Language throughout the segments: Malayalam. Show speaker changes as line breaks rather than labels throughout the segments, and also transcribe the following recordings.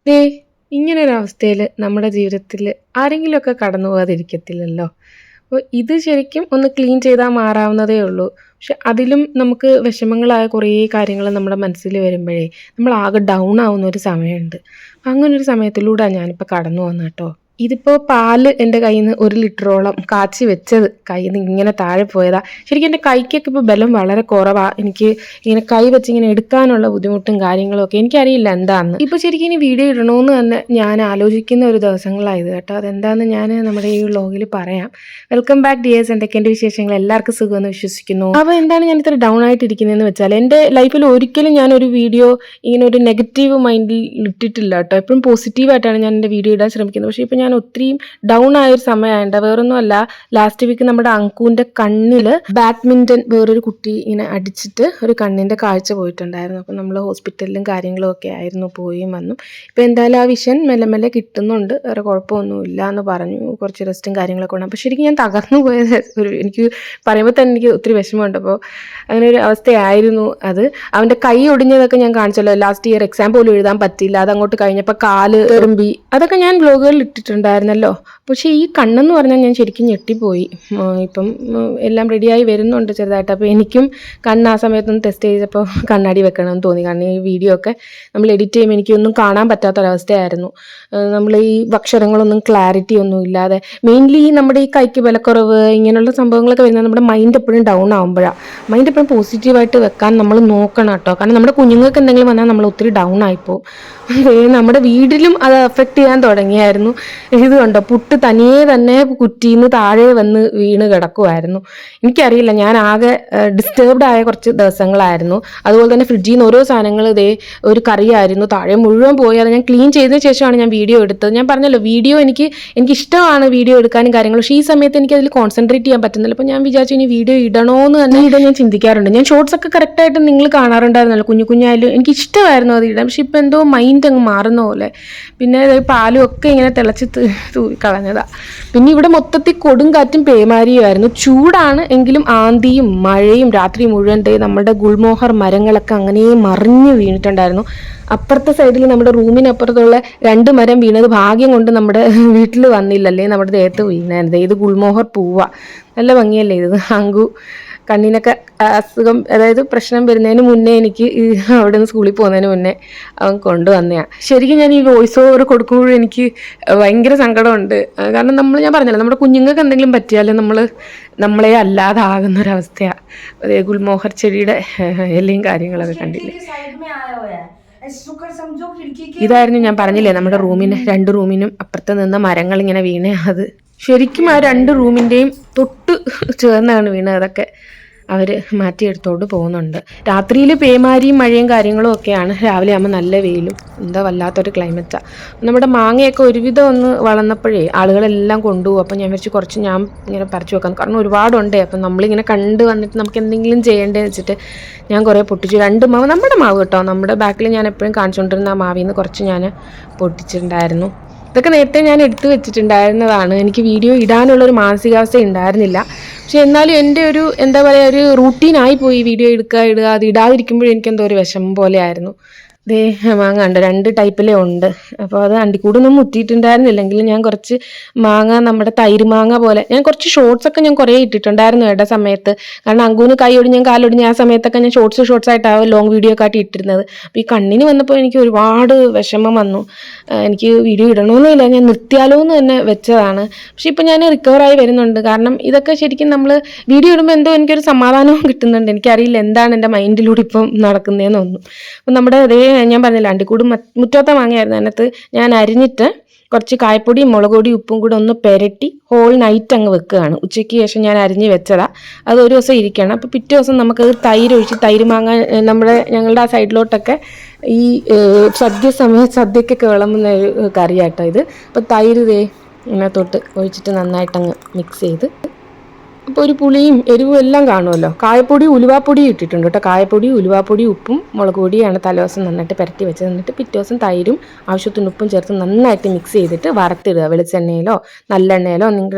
ദേ ഇങ്ങനൊരവസ്ഥയിൽ നമ്മുടെ ജീവിതത്തിൽ ആരെങ്കിലുമൊക്കെ കടന്നു പോകാതിരിക്കത്തില്ലല്ലോ. അപ്പോൾ ഇത് ശരിക്കും ഒന്ന് ക്ലീൻ ചെയ്താൽ മാറാവുന്നതേ ഉള്ളൂ. പക്ഷെ അതിലും നമുക്ക് വിഷമങ്ങളായ കുറേ കാര്യങ്ങൾ നമ്മുടെ മനസ്സിൽ വരുമ്പോഴേ നമ്മളാകെ ഡൗൺ ആവുന്ന ഒരു സമയമുണ്ട്. അങ്ങനൊരു സമയത്തിലൂടെയാണ് ഞാനിപ്പോൾ കടന്നു പോകുന്നത് കേട്ടോ. ഇതിപ്പോൾ പാല് എൻ്റെ കയ്യിൽ നിന്ന് 1 ലിറ്ററോളം കാച്ചി വെച്ചത് കയ്യിൽ നിന്ന് ഇങ്ങനെ താഴെ പോയതാ. ശരിക്കും എൻ്റെ കൈക്കൊക്കെ ഇപ്പോൾ ബലം വളരെ കുറവാണ്. എനിക്ക് ഇങ്ങനെ കൈ വെച്ച് ഇങ്ങനെ എടുക്കാനുള്ള ബുദ്ധിമുട്ടും കാര്യങ്ങളും ഒക്കെ എനിക്കറിയില്ല എന്താണെന്ന്. ഇപ്പോൾ ശരിക്കും ഇനി വീഡിയോ ഇടണമെന്ന് തന്നെ ഞാൻ ആലോചിക്കുന്ന ഒരു ദിവസങ്ങളായത് കേട്ടോ. അതെന്താണെന്ന് ഞാൻ നമ്മുടെ ഈ വ്ളോഗിൽ പറയാം. Welcome back dears. എന്തൊക്കെയുണ്ട് വിശേഷങ്ങൾ? എല്ലാവർക്കും സുഖമെന്ന് വിശ്വസിക്കുന്നു. അപ്പോൾ എന്താണ് ഞാൻ ഇത്ര ഡൗൺ ആയിട്ട് ഇരിക്കുന്നതെന്ന് വെച്ചാൽ എൻ്റെ ലൈഫിൽ ഒരിക്കലും ഞാനൊരു വീഡിയോ ഇങ്ങനെ ഒരു നെഗറ്റീവ് മൈൻഡിൽ ഇട്ടിട്ടില്ല കേട്ടോ. എപ്പോഴും പോസിറ്റീവായിട്ടാണ് ഞാൻ എൻ്റെ വീഡിയോ ഇടാൻ ശ്രമിക്കുന്നത്. പക്ഷേ ഇപ്പോൾ ഞാൻ ഒത്തിരിയും ഡൗൺ ആയൊരു സമയമായിട്ട് വേറൊന്നുമല്ല. ലാസ്റ്റ് വീക്ക് നമ്മുടെ അങ്കുവിൻ്റെ കണ്ണിൽ ബാഡ്മിൻ്റൺ വേറൊരു കുട്ടി ഇങ്ങനെ അടിച്ചിട്ട് ഒരു കണ്ണിൻ്റെ കാഴ്ച പോയിട്ടുണ്ടായിരുന്നു. അപ്പം നമ്മൾ ഹോസ്പിറ്റലിലും കാര്യങ്ങളും ഒക്കെ ആയിരുന്നു, പോയും വന്നു. ഇപ്പോൾ എന്തായാലും ആ വിഷൻ മെല്ലെ മെല്ലെ കിട്ടുന്നുണ്ട്, വേറെ കുഴപ്പമൊന്നുമില്ല എന്ന് പറഞ്ഞു. കുറച്ച് റെസ്റ്റും കാര്യങ്ങളൊക്കെ ഉണ്ട്. അപ്പോൾ ശരിക്കും ഞാൻ തകർന്നു പോയത് എനിക്ക് പറയുമ്പോൾ തന്നെ എനിക്ക് ഒത്തിരി വിഷമമുണ്ട്. അപ്പോൾ അങ്ങനെ ഒരു അവസ്ഥയായിരുന്നു അത്. അവൻ്റെ കൈ ഒടിഞ്ഞതൊക്കെ ഞാൻ കാണിച്ചല്ലോ. ലാസ്റ്റ് ഇയർ എക്സാം പോലും എഴുതാൻ പറ്റില്ല. അതങ്ങോട്ട് കഴിഞ്ഞപ്പോൾ കാല് എറുമ്പി, അതൊക്കെ ഞാൻ ബ്ലോഗുകളിൽ ഇട്ടിട്ടുണ്ടായിരുന്നല്ലോ. പക്ഷേ ഈ കണ്ണെന്ന് പറഞ്ഞാൽ ഞാൻ ശരിക്കും ഞെട്ടിപ്പോയി. ഇപ്പം എല്ലാം റെഡിയായി വരുന്നുണ്ട് ചെറുതായിട്ട്. അപ്പോൾ എനിക്കും കണ്ണ് ആ സമയത്തൊന്ന് ടെസ്റ്റ് ചെയ്തപ്പോൾ കണ്ണാടി വെക്കണമെന്ന് തോന്നി. കാരണം ഈ വീഡിയോ ഒക്കെ നമ്മൾ എഡിറ്റ് ചെയ്യുമ്പോൾ എനിക്കൊന്നും കാണാൻ പറ്റാത്തൊരവസ്ഥയായിരുന്നു. നമ്മൾ ഈ അക്ഷരങ്ങളൊന്നും ക്ലാരിറ്റി ഒന്നും ഇല്ലാതെ, മെയിൻലി നമ്മുടെ ഈ കൈക്ക് വിലക്കുറവ് ഇങ്ങനെയുള്ള സംഭവങ്ങളൊക്കെ വരുന്നത് നമ്മുടെ മൈൻഡ് എപ്പോഴും ഡൗൺ ആകുമ്പോഴാണ്. മൈൻഡ് എപ്പോഴും പോസിറ്റീവായിട്ട് വെക്കാൻ നമ്മൾ നോക്കണം കേട്ടോ. കാരണം നമ്മുടെ കുഞ്ഞുങ്ങൾക്ക് എന്തെങ്കിലും വന്നാൽ നമ്മൾ ഒത്തിരി ഡൗൺ ആയിപ്പോവും. നമ്മുടെ വീട്ടിലും അത് അഫക്റ്റ് ചെയ്യാൻ തുടങ്ങിയായിരുന്നു. ഇത് കണ്ടോ, പുട്ട് തനിയെ തന്നെ കുറ്റിന്ന് താഴെ വന്ന് വീണ് കിടക്കുമായിരുന്നു. എനിക്കറിയില്ല, ഞാൻ ആകെ ഡിസ്റ്റർബ്ഡ് ആയ കുറച്ച് ദിവസങ്ങളായിരുന്നു. അതുപോലെ തന്നെ ഫ്രിഡ്ജിൽ നിന്ന് ഓരോ സാധനങ്ങൾ, ഇതേ ഒരു കറിയായിരുന്നു താഴെ മുഴുവൻ പോയി. അത് ഞാൻ ക്ലീൻ ചെയ്തതിന് ശേഷമാണ് ഞാൻ വീഡിയോ എടുത്തത്. ഞാൻ പറഞ്ഞല്ലോ, വീഡിയോ എനിക്ക് ഇഷ്ടമാണ് വീഡിയോ എടുക്കാനും കാര്യങ്ങളും. പക്ഷേ ഈ സമയത്ത് എനിക്ക് അതിൽ കോൺസെൻട്രേറ്റ് ചെയ്യാൻ പറ്റുന്നില്ല. അപ്പോൾ ഞാൻ വിചാരിച്ചു ഇനി വീഡിയോ ഇടണമെന്ന് തന്നെ ഞാൻ ചിന്തിക്കാറുണ്ട്. ഞാൻ ഷോർട്സ് ഒക്കെ കറക്റ്റായിട്ട് നിങ്ങൾ കാണാറുണ്ടായിരുന്നല്ലോ, കുഞ്ഞായാലും എനിക്ക് ഇഷ്ടമായിരുന്നു അത് ഇടാൻ. പക്ഷെ ഇപ്പം എന്തോ മൈൻഡ് അങ്ങ് മാറുന്ന പോലെ. പിന്നെ പാലും ഒക്കെ ഇങ്ങനെ തിളച്ച് കളഞ്ഞതാ. പിന്നെ ഇവിടെ മൊത്തത്തിൽ കൊടുങ്കാറ്റും പേമാരിയുമായിരുന്നു. ചൂടാണ് എങ്കിലും ആന്തിയും മഴയും രാത്രി മുഴുവൻ നമ്മുടെ ഗുൽമോഹർ മരങ്ങളൊക്കെ അങ്ങനെ മറിഞ്ഞു വീണിട്ടുണ്ടായിരുന്നു. അപ്പുറത്തെ സൈഡിൽ നമ്മുടെ റൂമിനപ്പുറത്തുള്ള 2 മരം വീണത് ഭാഗ്യം കൊണ്ട് നമ്മുടെ വീട്ടിൽ വന്നില്ലല്ലേ, നമ്മുടെ ദേഹത്ത് വീണായിരുന്നു. ഇത് ഗുൽമോഹർ പൂവാ, നല്ല ഭംഗിയല്ലേ ഇത്. അങ്കു കണ്ണിനൊക്കെ അസുഖം, അതായത് പ്രശ്നം വരുന്നതിന് മുന്നേ, എനിക്ക് അവിടെ നിന്ന് സ്കൂളിൽ പോകുന്നതിന് മുന്നേ അവൻ കൊണ്ടുവന്നതാണ്. ശരിക്കും ഞാൻ ഈ വോയിസ് ഓവർ കൊടുക്കുമ്പോഴും എനിക്ക് ഭയങ്കര സങ്കടമുണ്ട്. കാരണം ഞാൻ പറഞ്ഞല്ലോ, നമ്മുടെ കുഞ്ഞുങ്ങൾക്ക് എന്തെങ്കിലും പറ്റിയാലും നമ്മളെ അല്ലാതാകുന്നൊരവസ്ഥയാണ്. അതേ ഗുൽമോഹർ ചെടിയുടെ ഇലയും കാര്യങ്ങളൊക്കെ കണ്ടില്ലേ. ഇതായിരുന്നു ഞാൻ പറഞ്ഞില്ലേ, നമ്മുടെ റൂമിന് 2 റൂമിനും അപ്പുറത്ത് നിന്ന മരങ്ങൾ ഇങ്ങനെ വീണേ. അത് ശരിക്കും ആ 2 റൂമിൻ്റെയും തൊട്ട് ചേർന്നാണ് വീണത്. അതൊക്കെ അവർ മാറ്റിയെടുത്തോണ്ട് പോകുന്നുണ്ട്. രാത്രിയിൽ പേമാരിയും മഴയും കാര്യങ്ങളും ഒക്കെയാണ്. രാവിലെ ആകുമ്പോൾ നല്ല വെയിലും, എന്താ വല്ലാത്തൊരു ക്ലൈമറ്റാണ്. നമ്മുടെ മാങ്ങയൊക്കെ ഒരുവിധം ഒന്ന് വളർന്നപ്പോഴേ ആളുകളെല്ലാം കൊണ്ടുപോകും. അപ്പം ഞാൻ വെച്ച് കുറച്ച് ഞാൻ ഇങ്ങനെ പറിച്ചു വെക്കാം, കാരണം ഒരുപാടുണ്ട്. അപ്പം നമ്മളിങ്ങനെ കണ്ട് വന്നിട്ട് നമുക്ക് എന്തെങ്കിലും ചെയ്യേണ്ടതെന്ന് വെച്ചിട്ട് ഞാൻ കുറേ പൊട്ടിച്ചു. 2 മാവ്, നമ്മുടെ മാവ് കേട്ടോ, നമ്മുടെ ബാക്കിൽ ഞാൻ എപ്പോഴും കാണിച്ചുകൊണ്ടിരുന്ന ആ മാവിൽ നിന്ന് കുറച്ച് ഞാൻ പൊട്ടിച്ചിട്ടുണ്ടായിരുന്നു. ഇതൊക്കെ നേരത്തെ ഞാൻ എടുത്തു വെച്ചിട്ടുണ്ടായിരുന്നതാണ്. എനിക്ക് വീഡിയോ ഇടാനുള്ളൊരു മാനസികാവസ്ഥ ഉണ്ടായിരുന്നില്ല. പക്ഷെ എന്നാലും എൻ്റെ ഒരു എന്താ പറയുക, ഒരു റൂട്ടീനായി പോയി വീഡിയോ എടുക്കുക ഇടുക. അത് ഇടാതിരിക്കുമ്പോഴും എനിക്കെന്തോ ഒരു വിഷമം പോലെ ആയിരുന്നു. ദേ മാങ്ങ ഉണ്ട്, 2 ടൈപ്പിലേ ഉണ്ട്. അപ്പോൾ അത് അണ്ടിക്കൂടൊന്നും മുത്തിയിട്ടുണ്ടായിരുന്നില്ലെങ്കിൽ ഞാൻ കുറച്ച് മാങ്ങ, നമ്മുടെ തൈര് മാങ്ങ പോലെ, ഞാൻ കുറച്ച് ഷോർട്സൊക്കെ ഞാൻ കുറേ ഇട്ടിട്ടുണ്ടായിരുന്നു ഇട സമയത്ത്. കാരണം അങ്കൂന് കൈ ഒടിഞ്ഞും കാലൊടിഞ്ഞ ആ സമയത്തൊക്കെ ഞാൻ ഷോർട്സ് ആയിട്ടാവും ലോങ് വീഡിയോ ഒക്കെ ആയിട്ട് ഇട്ടിരുന്നത്. അപ്പോൾ ഈ കണ്ണിന് വന്നപ്പോൾ എനിക്ക് ഒരുപാട് വിഷമം വന്നു. എനിക്ക് വീഡിയോ ഇടണമെന്നില്ല, ഞാൻ നിർത്തിയാലോ എന്ന് തന്നെ വെച്ചതാണ്. പക്ഷെ ഇപ്പം ഞാൻ റിക്കവറായി വരുന്നുണ്ട്. കാരണം ഇതൊക്കെ ശരിക്കും നമ്മൾ വീഡിയോ ഇടുമ്പോൾ എന്തോ എനിക്കൊരു സമാധാനവും കിട്ടുന്നുണ്ട്. എനിക്കറിയില്ല എന്താണ് എൻ്റെ മൈൻഡിലൂടെ ഇപ്പം നടക്കുന്നതെന്നൊന്നും. അപ്പം നമ്മുടെ അതേ ഞാൻ പറഞ്ഞില്ല, അണ്ടിക്കൂടും മുറ്റോത്ത മാങ്ങയായിരുന്നു. അതിനകത്ത് ഞാൻ അരിഞ്ഞിട്ട് കുറച്ച് കായപ്പൊടിയും മുളക് പൊടിയും ഉപ്പും കൂടെ ഒന്ന് പെരട്ടി ഹോൾ നൈറ്റ് അങ്ങ് വെക്കുകയാണ്. ഉച്ചയ്ക്ക് ശേഷം ഞാൻ അരിഞ്ഞ് വെച്ചതാണ്. അത് ഒരു ദിവസം ഇരിക്കണം. അപ്പോൾ പിറ്റേ ദിവസം നമുക്കത് തൈര് ഒഴിച്ച്, തൈര് മാങ്ങ ഞങ്ങളുടെ ആ സൈഡിലോട്ടൊക്കെ ഈ സദ്യക്കൊക്കെ വിളമ്പുന്ന ഒരു കറിയാട്ടോ ഇത്. അപ്പോൾ തൈര് ഇതിനകത്തോട്ട് ഒഴിച്ചിട്ട് നന്നായിട്ടങ്ങ് മിക്സ് ചെയ്ത്, അപ്പോൾ ഒരു പുളിയും എരിവും എല്ലാം കാണുമല്ലോ. കായപ്പൊടി ഉലുവാപ്പൊടിയും ഇട്ടിട്ടുണ്ട് കേട്ടോ. കായപ്പൊടി, ഉലുവാപ്പൊടി, ഉപ്പും മുളക് പൊടിയാണ് തലേദിവസം നന്നായിട്ട് പുരട്ടി വെച്ചത്. എന്നിട്ട് പിറ്റേ ദിവസം തൈരും ആവശ്യത്തിന് ഉപ്പും ചേർത്ത് നന്നായിട്ട് മിക്സ് ചെയ്തിട്ട് വറുത്തിടുക. വെളിച്ചെണ്ണയിലോ നല്ലെണ്ണയിലോ,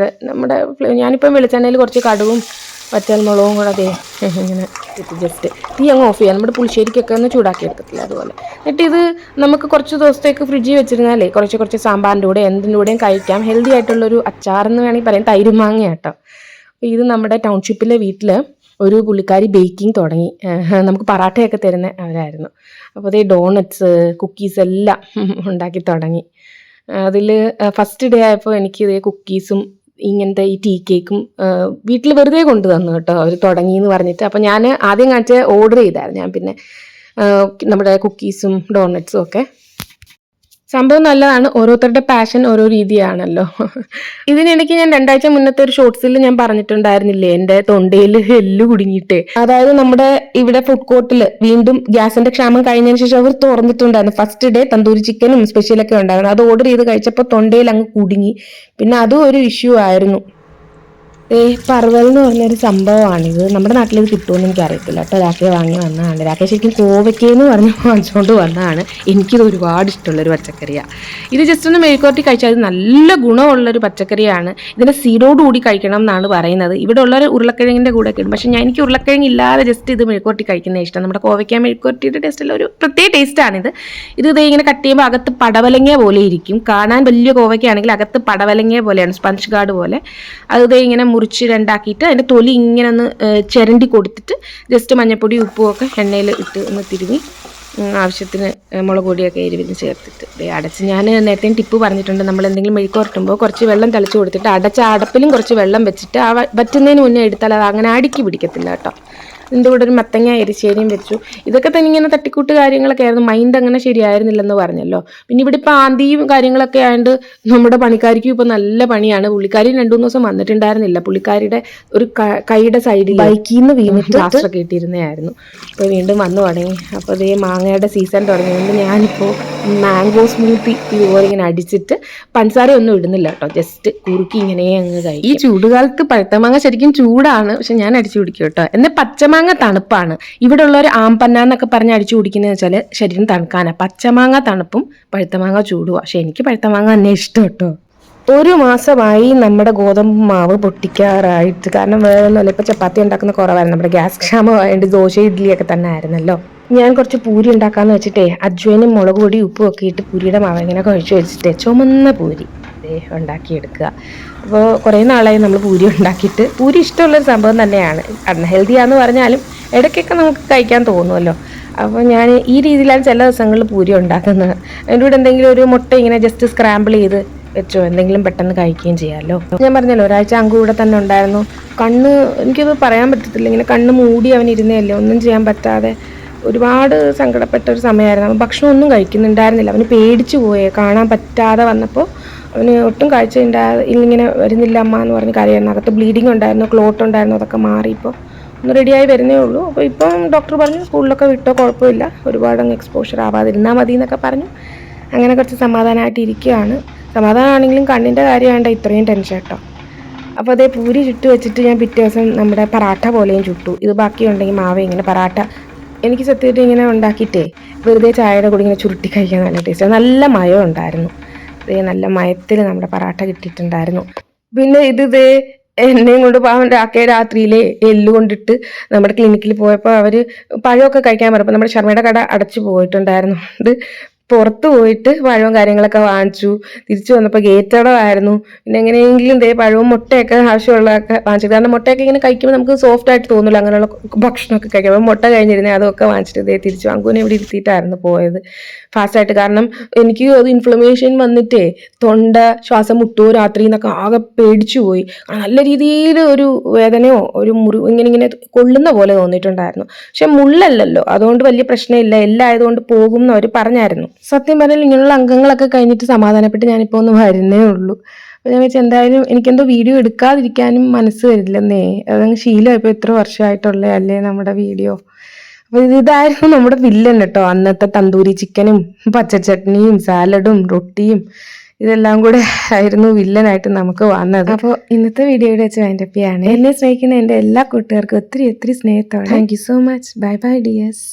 നമ്മുടെ ഞാനിപ്പം വെളിച്ചെണ്ണയിൽ കുറച്ച് കടുവും വറ്റൽമുളകും കൂടെ അതേ ഇങ്ങനെ ഇട്ട് ജസ്റ്റ് തീ അങ്ങ് ഓഫ് ചെയ്യാം. നമ്മുടെ പുളിശ്ശേരിക്കൊക്കെ ഒന്ന് ചൂടാക്കി എടുക്കത്തില്ല അതുപോലെ. എന്നിട്ട് ഇത് നമുക്ക് കുറച്ച് ദിവസത്തേക്ക് ഫ്രിഡ്ജിൽ വെച്ചിരുന്നാലേ കുറച്ച് സാമ്പാറിൻ്റെ കൂടെ എന്തിൻ്റെ കൂടെയും കഴിക്കാം. ഹെൽത്തി ആയിട്ടുള്ളൊരു അച്ചാറെന്ന് വേണമെങ്കിൽ പറയാം. തൈരും മാങ്ങ കേട്ടോ. അപ്പോൾ ഇത് നമ്മുടെ ടൗൺഷിപ്പിലെ വീട്ടിൽ ഒരു പുള്ളിക്കാരി ബേക്കിംഗ് തുടങ്ങി. നമുക്ക് പറാട്ടയൊക്കെ തരുന്ന അവരായിരുന്നു. അപ്പോൾ അതേ ഡോണറ്റ്സ് കുക്കീസ് എല്ലാം ഉണ്ടാക്കി തുടങ്ങി. അതിൽ ഫസ്റ്റ് ഡേ ആയപ്പോൾ എനിക്ക് ഇതേ കുക്കീസും ഇങ്ങനത്തെ ഈ ടീ കേക്കും വീട്ടിൽ വെറുതെ കൊണ്ടു തന്നു കേട്ടോ, അവർ തുടങ്ങിയെന്ന് പറഞ്ഞിട്ട്. അപ്പോൾ ഞാൻ ആദ്യം കാണിച്ച് ഓർഡർ ചെയ്തായിരുന്നു ഞാൻ. പിന്നെ നമ്മുടെ കുക്കീസും ഡോണറ്റ്സും ഒക്കെ സംഭവം നല്ലതാണ്. ഓരോരുത്തരുടെ പാഷൻ ഓരോ രീതിയാണല്ലോ. ഇതിനിടയ്ക്ക് ഞാൻ 2 ആഴ്ച മുന്നത്തെ ഒരു ഷോർട്സിൽ ഞാൻ പറഞ്ഞിട്ടുണ്ടായിരുന്നില്ലേ എൻ്റെ തൊണ്ടയിൽ എല്ല് കുടുങ്ങിയിട്ട്. അതായത് നമ്മുടെ ഇവിടെ ഫുഡ് കോർട്ടിൽ വീണ്ടും ഗ്യാസിന്റെ ക്ഷാമം കഴിഞ്ഞതിന് ശേഷം അവർ തുറന്നിട്ടുണ്ടായിരുന്നു. ഫസ്റ്റ് ഡേ തന്തൂരി ചിക്കനും സ്പെഷ്യലൊക്കെ ഉണ്ടായിരുന്നു. അത് ഓർഡർ ചെയ്ത് കഴിച്ചപ്പോൾ തൊണ്ടയിൽ അങ്ങ് കുടുങ്ങി. പിന്നെ അതും ഒരു ഇഷ്യൂ ആയിരുന്നു. പറവൽ എന്ന് പറഞ്ഞൊരു സംഭവമാണിത്. നമ്മുടെ നാട്ടിൽ ഇത് കിട്ടുമെന്ന് എനിക്കറിയത്തില്ല കേട്ടോ. രാത്രി വാങ്ങി വന്നതാണ്. രാത്രി ശരിക്കും കോവയ്ക്കെന്ന് പറഞ്ഞ് വാങ്ങിച്ചുകൊണ്ട് വന്നതാണ്. എനിക്കിത് ഒരുപാട് ഇഷ്ടമുള്ളൊരു പച്ചക്കറിയാണ്. ഇത് ജസ്റ്റ് ഒന്ന് മെഴുക്കുവരട്ടി കഴിച്ചാൽ ഇത് നല്ല ഗുണമുള്ളൊരു പച്ചക്കറിയാണ്. ഇതിനെ സീഡോടുകൂടി കഴിക്കണം എന്നാണ് പറയുന്നത്. ഇവിടെ ഉള്ളൊരു ഉരുളക്കിഴങ്ങിൻ്റെ കൂടെ ഒക്കെ ഇടും. പക്ഷേ എനിക്ക് ഉരുളക്കിഴങ്ങ് ഇല്ലാതെ ജസ്റ്റ് ഇത് മെഴുക്കുവരട്ടി കഴിക്കുന്നത് ഇഷ്ടം. നമ്മുടെ കോവയ്ക്ക മെഴുക്കുവരട്ടിയുടെ ടേസ്റ്റിൽ ഒരു പ്രത്യേക ടേസ്റ്റാണിത്. ഇത് ഇങ്ങനെ കട്ട് ചെയ്യുമ്പോൾ അകത്ത് പടവലങ്ങ പോലെ ഇരിക്കും. കാണാൻ വലിയ കോവയ്ക്കാണെങ്കിൽ അകത്ത് പടവലങ്ങ പോലെയാണ്, സ്പഞ്ച് ഗാർഡ് പോലെ. അത് ഇങ്ങനെ മുറിച്ച് രണ്ടാക്കിയിട്ട് അതിൻ്റെ തൊലി ഇങ്ങനെ ഒന്ന് ചിരണ്ടി കൊടുത്തിട്ട് ജസ്റ്റ് മഞ്ഞൾപ്പൊടി ഉപ്പും ഒക്കെ എണ്ണയിൽ ഇട്ട് ഒന്ന് തിരുമ്മി ആവശ്യത്തിന് മുളക് പൊടിയൊക്കെ എരിവിന് ചേർത്തിട്ട് അടച്ച്. ഞാൻ നേരത്തെ ടിപ്പ് പറഞ്ഞിട്ടുണ്ട്, നമ്മൾ എന്തെങ്കിലും മെഴുക്ക് പുരട്ടുമ്പോൾ കുറച്ച് വെള്ളം തളിച്ച് കൊടുത്തിട്ട് അടച്ച അടപ്പിലും കുറച്ച് വെള്ളം വെച്ചിട്ട് വറ്റുന്നതിന് മുന്നേ എടുത്താൽ അത് അങ്ങനെ അടുക്കി പിടിക്കത്തില്ല കേട്ടോ. ഇതിൻ്റെ കൂടെ ഒരു മത്തങ്ങ എരിശ്ശേരിയും വെച്ചു. ഇതൊക്കെ തന്നെ ഇങ്ങനെ തട്ടിക്കൂട്ട് കാര്യങ്ങളൊക്കെ ആയിരുന്നു. മൈൻഡ് അങ്ങനെ ശരിയായിരുന്നില്ലെന്ന് പറഞ്ഞല്ലോ. പിന്നെ ഇവിടെ ഇപ്പോൾ ആന്തിയും കാര്യങ്ങളൊക്കെ ആയതുകൊണ്ട് നമ്മുടെ പണിക്കാരിക്കും ഇപ്പോൾ നല്ല പണിയാണ്. പുള്ളിക്കാരി 2-3 ദിവസം വന്നിട്ടുണ്ടായിരുന്നില്ല. പുള്ളിക്കാരിയുടെ ഒരു കൈയുടെ സൈഡിൽ ബൈക്കിൽ നിന്ന് വീണിട്ട് പ്ലാസ്റ്ററൊക്കെ ഇട്ടിരുന്നതായിരുന്നു. അപ്പോൾ വീണ്ടും വന്നു തുടങ്ങി. അപ്പോൾ അതേ മാങ്ങയുടെ സീസൺ തുടങ്ങിയതുകൊണ്ട് ഞാനിപ്പോൾ മാംഗോ സ്മൂത്തി ഇതുപോലെ ഇങ്ങനെ അടിച്ചിട്ട് പഞ്ചസാര ഒന്നും ഇടുന്നില്ല കേട്ടോ, ജസ്റ്റ് കുറുക്കി ഇങ്ങനെ അങ്ങ് കഴിക്കും. ഈ ചൂടുകാലത്ത് പഴുത്ത മാങ്ങ ശരിക്കും ചൂടാണ്, പക്ഷെ ഞാൻ അടിച്ചു കുടിക്കും കേട്ടോ. എന്നെ പച്ചമാങ്ങ തണുപ്പാണ്. ഇവിടെ ഉള്ളവർ ആമ്പന്ന എന്നൊക്കെ പറഞ്ഞ് അടിച്ചു കുടിക്കുന്നത് വെച്ചാൽ ശരീരം തണുക്കാനാണ്. പച്ചമാങ്ങ തണുപ്പും പഴുത്തമാങ്ങ ചൂടുവാ. പക്ഷെ എനിക്ക് പഴുത്തമാങ്ങ തന്നെ ഇഷ്ടം കേട്ടോ. 1 മാസമായി നമ്മുടെ ഗോതമ്പ് മാവ് പൊട്ടിക്കാറായിട്ട്. കാരണം വേറെ ഒന്നുമല്ല, ഇപ്പോൾ ചപ്പാത്തി ഉണ്ടാക്കുന്ന കുറവായിരുന്നു. നമ്മുടെ ഗ്യാസ് ക്ഷാമമായതുകൊണ്ട് ദോശ ഇഡ്ഡലിയൊക്കെ തന്നെ ആയിരുന്നല്ലോ. ഞാൻ കുറച്ച് പൂരി ഉണ്ടാക്കാന്ന് വെച്ചിട്ടേ അജ്വനും മുളക് പൊടി ഉപ്പും ഒക്കെ ഇട്ട് പൂരിയുടെ മാവ് ഇങ്ങനെ കുഴച്ച് വെച്ചിട്ട് ചുമന്ന പൂരി ഉണ്ടാക്കിയെടുക്കുക. അപ്പോൾ കുറേ നാളായി നമ്മൾ പൂരി ഉണ്ടാക്കിയിട്ട്. പൂരി ഇഷ്ടമുള്ളൊരു സംഭവം തന്നെയാണ്. അൺഹെൽത്തിയാന്ന് പറഞ്ഞാലും ഇടയ്ക്കൊക്കെ നമുക്ക് കഴിക്കാൻ തോന്നുമല്ലോ. അപ്പോൾ ഞാൻ ഈ രീതിയിലാണ് ചില ദിവസങ്ങളിൽ പൂരി ഉണ്ടാക്കുന്നത്. അതിൻ്റെ കൂടെ എന്തെങ്കിലും ഒരു മുട്ട ഇങ്ങനെ ജസ്റ്റ് സ്ക്രാമ്പിൾ ചെയ്ത് വെച്ചോ, എന്തെങ്കിലും പെട്ടെന്ന് കഴിക്കുകയും ചെയ്യാമല്ലോ. ഞാൻ പറഞ്ഞല്ലോ, 1 ആഴ്ച അങ്കു ഇവിടെ തന്നെ ഉണ്ടായിരുന്നു. കണ്ണ് എനിക്കത് പറയാൻ പറ്റത്തില്ല, ഇങ്ങനെ കണ്ണ് മൂടി അവൻ ഇരുന്നേയല്ലേ, ഒന്നും ചെയ്യാൻ പറ്റാതെ ഒരുപാട് സങ്കടപ്പെട്ട ഒരു സമയമായിരുന്നു. അവൻ ഭക്ഷണം ഒന്നും കഴിക്കുന്നുണ്ടായിരുന്നില്ല. അവന് പേടിച്ചു പോയേ, കാണാൻ പറ്റാതെ വന്നപ്പോൾ അവന് ഒട്ടും കാഴ്ച ഇങ്ങനെ വരുന്നില്ല അമ്മ എന്ന് പറഞ്ഞ് കരയായിരുന്നു. അകത്ത് ബ്ലീഡിങ് ഉണ്ടായിരുന്നു, ക്ലോട്ട് ഉണ്ടായിരുന്നു, അതൊക്കെ മാറി ഇപ്പോൾ ഒന്ന് റെഡിയായി വരുന്നേ ഉള്ളൂ. അപ്പോൾ ഇപ്പം ഡോക്ടർ പറഞ്ഞു സ്കൂളിലൊക്കെ വിട്ടോ കുഴപ്പമില്ല, ഒരുപാട് അങ്ങ് എക്സ്പോഷർ ആവാതിരുന്നാൽ മതി എന്നൊക്കെ പറഞ്ഞു. അങ്ങനെ കുറച്ച് സമാധാനമായിട്ട് ഇരിക്കുകയാണ്. സമാധാനമാണെങ്കിലും കണ്ണിൻ്റെ കാര്യമാണ്ട് ഇത്രയും ടെൻഷൻ കേട്ടോ. അപ്പോൾ അതേ പൂരി ചുട്ട് വെച്ചിട്ട് ഞാൻ പിറ്റേ ദിവസം നമ്മുടെ പറാട്ട പോലെയും ചുട്ടു. ഇത് ബാക്കിയുണ്ടെങ്കിൽ മാവ് ഇങ്ങനെ പറാട്ട എനിക്ക് സത്യമായിട്ട് ഇങ്ങനെ ഉണ്ടാക്കിയിട്ടേ വെറുതെ ചായയുടെ കൂടി ഇങ്ങനെ ചുരുട്ടി കഴിക്കാൻ നല്ല ടേസ്റ്റ്. നല്ല മയം ഉണ്ടായിരുന്നു. ഇതേ നല്ല മയത്തിൽ നമ്മുടെ പറാട്ട കിട്ടിയിട്ടുണ്ടായിരുന്നു. പിന്നെ ഇതേ എന്നെയും കൊണ്ട് പാവം രാത്രിയിലെ എല്ല് കൊണ്ടിട്ട് നമ്മുടെ ക്ലിനിക്കിൽ പോയപ്പോൾ അവർ പഴമൊക്കെ കഴിക്കാൻ പറഞ്ഞപ്പോൾ നമ്മുടെ ശർമ്മയുടെ കട അടച്ചു പോയിട്ടുണ്ടായിരുന്നു. ഇത് പുറത്ത് പോയിട്ട് പഴവും കാര്യങ്ങളൊക്കെ വാങ്ങിച്ചു. തിരിച്ചു വന്നപ്പോൾ ഗേറ്റടമായിരുന്നു. പിന്നെ എങ്ങനെയെങ്കിലും പഴവും മുട്ടയൊക്കെ ആവശ്യമുള്ളതൊക്കെ വാങ്ങിച്ചു. കാരണം മുട്ടയൊക്കെ ഇങ്ങനെ കഴിക്കുമ്പോൾ നമുക്ക് സോഫ്റ്റ് ആയിട്ട് തോന്നില്ല, അങ്ങനെയുള്ള ഭക്ഷണമൊക്കെ കഴിക്കുമ്പോൾ. മുട്ട കഴിഞ്ഞിരുന്നേ അതൊക്കെ വാങ്ങിച്ചിട്ട് തിരിച്ചു അങ്കുവിനെ ഇവിടെ ഇരുത്തിയിട്ടായിരുന്നു പോയത് ഫാസ്റ്റായിട്ട്. കാരണം എനിക്ക് അത് ഇൻഫ്ലമേഷൻ വന്നിട്ടേ തൊണ്ട ശ്വാസം മുട്ടുമോ രാത്രി എന്നൊക്കെ ആകെ പേടിച്ചു പോയി. നല്ല രീതിയിൽ ഒരു വേദനയോ ഒരു ഇങ്ങനെ കൊള്ളുന്ന പോലെ തോന്നിയിട്ടുണ്ടായിരുന്നു. പക്ഷെ മുള്ളല്ലല്ലോ, അതുകൊണ്ട് വലിയ പ്രശ്നമില്ല, എല്ലാം ആയതുകൊണ്ട് പോകും എന്ന് അവർ പറഞ്ഞായിരുന്നു. സത്യം പറഞ്ഞാൽ ഇങ്ങനെയുള്ള അംഗങ്ങളൊക്കെ കഴിഞ്ഞിട്ട് സമാധാനപ്പെട്ട് ഞാനിപ്പോൾ ഒന്ന് വരുന്നേ ഉള്ളൂ. അപ്പോൾ ഞാൻ വെച്ചാൽ എന്തായാലും എനിക്കെന്തോ വീഡിയോ എടുക്കാതിരിക്കാനും മനസ്സ് വരില്ലെന്നേ. അതങ്ങ് ശീലമായിപ്പോൾ, എത്ര വർഷമായിട്ടുള്ള അല്ലേ നമ്മുടെ വീഡിയോ. അപ്പോൾ ഇതായിരുന്നു നമ്മുടെ വില്ലൻ കേട്ടോ. അന്നത്തെ തന്തൂരി ചിക്കനും പച്ചച്ചട്നിയും സാലഡും റൊട്ടിയും ഇതെല്ലാം കൂടെ ആയിരുന്നു വില്ലനായിട്ട് നമുക്ക് വന്നത്. അപ്പോൾ ഇന്നത്തെ വീഡിയോയുടെ വെച്ച് വൈൻഡപ്പ് ചെയ്യാണ്. എന്നെ സ്നേഹിക്കുന്ന എൻ്റെ എല്ലാ കൂട്ടുകാർക്കും ഒത്തിരി ഒത്തിരി സ്നേഹത്തോടെ thank you so much. Bye bye dears.